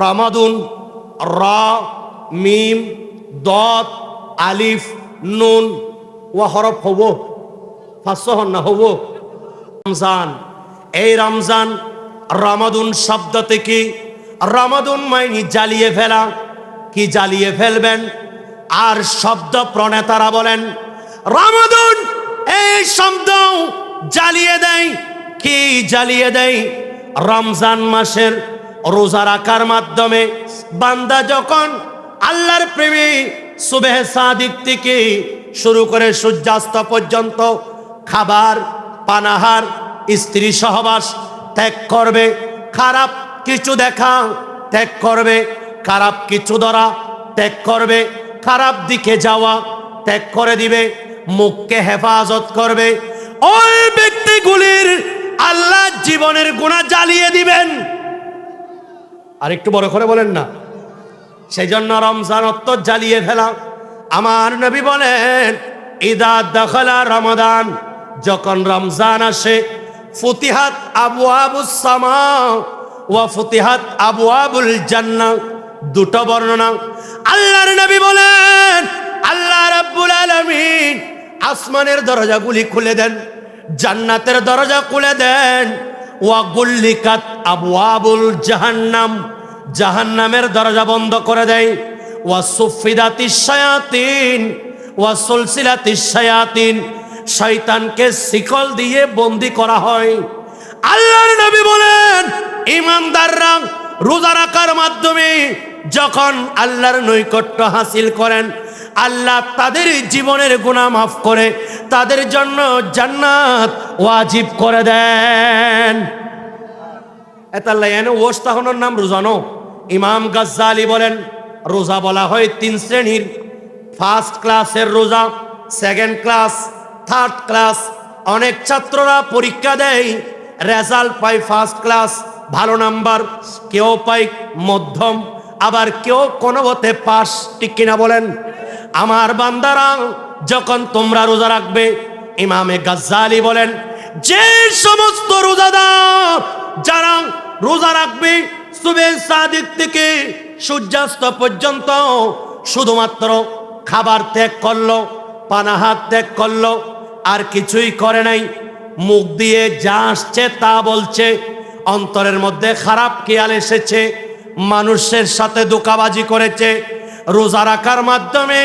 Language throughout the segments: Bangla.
রামাদুন, রা, মিম, দত, আলিফ, নুন ও হরফ হব, 500 হন না হব। রমজান, এই রমজান রামাদুন শব্দ থেকে, রামাদুন মাইনি জ্বালিয়ে ফেলা, কি জ্বালিয়ে ফেলবেন। আর শব্দ প্রণেতারা বলেন রামাদুন এই শব্দ জ্বালিয়ে দেয়, কি জ্বালিয়ে দেয়। রমজান মাসের রোজা রাখার মাধ্যমে বান্দা যখন আল্লাহর প্রেমে সুবহ সাদিক থেকে শুরু করে সূর্যাস্ত পর্যন্ত খাবার পানাহার স্ত্রী সহবাস ত্যাগ করবে, খারাপ কিছু দেখা ত্যাগ করবে, খারাপ কিছু ধরা ত্যাগ করবে, খারাপ দিকে যাওয়া ত্যাগ করে দিবে, মুখকে হেফাজত করবে, ওই ব্যক্তিগুলির আল্লাহ জীবনের গুনাহ জ্বালিয়ে দিবেন। আর একটু বড় করে বলেন না। সেই জন্য রমজান অর্থ জ্বালিয়ে ফেলা। আমার নবী বলেন ইদা দাখালা রমাদান, যখন রমজান আসে, ফুতিহাত আবওয়াবুস সামা ওয়া ফুতিহাত আবওয়াবুল জান্নাহ। দুটো বর্ণনা। আল্লাহর নবী বলেন আল্লাহ রাব্বুল আলামিন আসমানের দরজাগুলি খুলে দেন, জান্নাতের দরজা খুলে দেন। ওয়া গুল্লিকাত আবওয়াবুল জাহান্নাম, জাহান্নামের দরজা বন্ধ করে দেয়। ওয়া সুফিদাতিশ শায়াতিন ওয়া সুলসিলাতিশ শায়াতিন, শয়তানকে শিকল দিয়ে বন্দী করা হয়। আল্লাহর নবী বলেন ঈমানদাররা রোজা রাখার মাধ্যমে যখন আল্লাহর নৈকট্য হাসিল করেন, আল্লাহ তাদের জীবনের গুনাহ মাফ করে তাদের জন্য জান্নাত ওয়াজিব করে দেন। এতাল্লাহ এনে ওস্তাহনের নাম রোজানো। ইমাম গাজ্জালি বলেন রোজা বলা হয় 3 শ্রেণীর। ফার্স্ট ক্লাসের রোজা, সেকেন্ড ক্লাস, থার্ড ক্লাস। অনেক ছাত্ররা পরীক্ষা দেয়, রেজাল্ট পায় ফার্স্ট ক্লাস, ভালো নাম্বার, কেউ পায় মধ্যম, আবার কেউ কোনোমতে পাস। ঠিক কিনা বলেন? আমার বান্দারা যখন তোমরা রোজা রাখবে, ইমামে গাজ্জালি বলেন যে সমস্ত রোজাদার যারা রোজা রাখবে সুবহ সাদিক থেকে সূর্যাস্ত পর্যন্ত, শুধুমাত্র খাবার ত্যাগ করলো, পানাহার ত্যাগ করলো, আর কিছুই করে নাই, মুখ দিয়ে যা আসছে তা বলছে, অন্তরের মধ্যে খারাপ খেয়াল এসেছে, মানুষের সাথে ধোঁকাবাজি করেছে, রোজা রাখার মাধ্যমে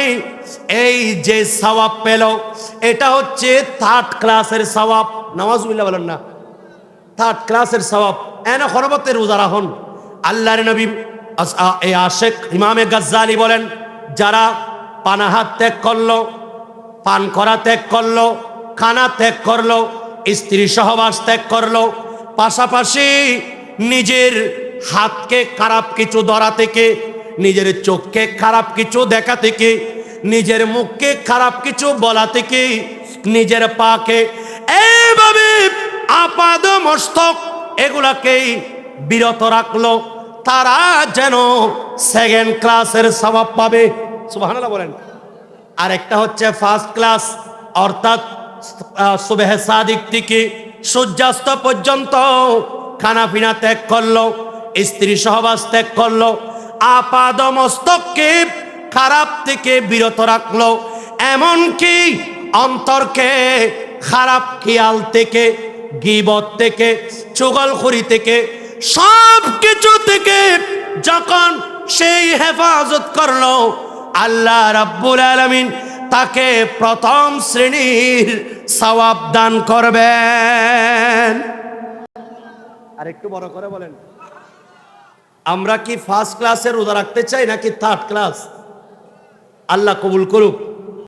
এই যে সওয়াব পেল, এটা হচ্ছে থার্ড ক্লাসের সওয়াব। নাউজুবিল্লাহ বলেন না, থার্ড ক্লাসের সওয়াব। এনে হরবতে রোজা রাখুন। আল্লাহর নবী এই আশেক ইমামে গাজ্জালি বলেন যারা পানাহার ত্যাগ করলো, পান করা ত্যাগ করলো, খানা ত্যাগ করলো, স্ত্রী সহবাস ত্যাগ করলো, পাশাপাশি নিজের হাতকে খারাপ কিছু ধরা থেকে, নিজের চোখকে খারাপ কিছু দেখা থেকে, নিজের মুখকে খারাপ কিছু বলা থেকে, নিজের পাকে এইভাবে আপাদ মস্তক এগুলাকেই বিরত রাখলো, তারা যেন সেকেন্ড ক্লাসের সওয়াব পাবে। সুবহানাল্লাহ বলেন। আরেকটা হচ্ছে ফার্স্ট ক্লাস, অর্থাৎ সুবহ সাদিক থেকে সূর্যাস্ত পর্যন্ত খানা পিনা ত্যাগ করলো, স্ত্রী সহবাস ত্যাগ করলো, আপাদ মস্তককে খারাপ থেকে বিরত রাখলো, এমনকি অন্তরকে খারাপ খেয়াল থেকে, গীবত থেকে, চুগলখড়ি থেকে, সব কিছু থেকে যখন সেই হেফাজত করলো, আল্লাহ রাব্বুল আলামিন তাকে প্রথম শ্রেণীর সওয়াব দান করবেন। আর একটু বড় করে বলেন, আমরা কি ফার্স্ট ক্লাসের রোজা রাখতে চাই নাকি থার্ড ক্লাস? আল্লাহ কবুল করুক।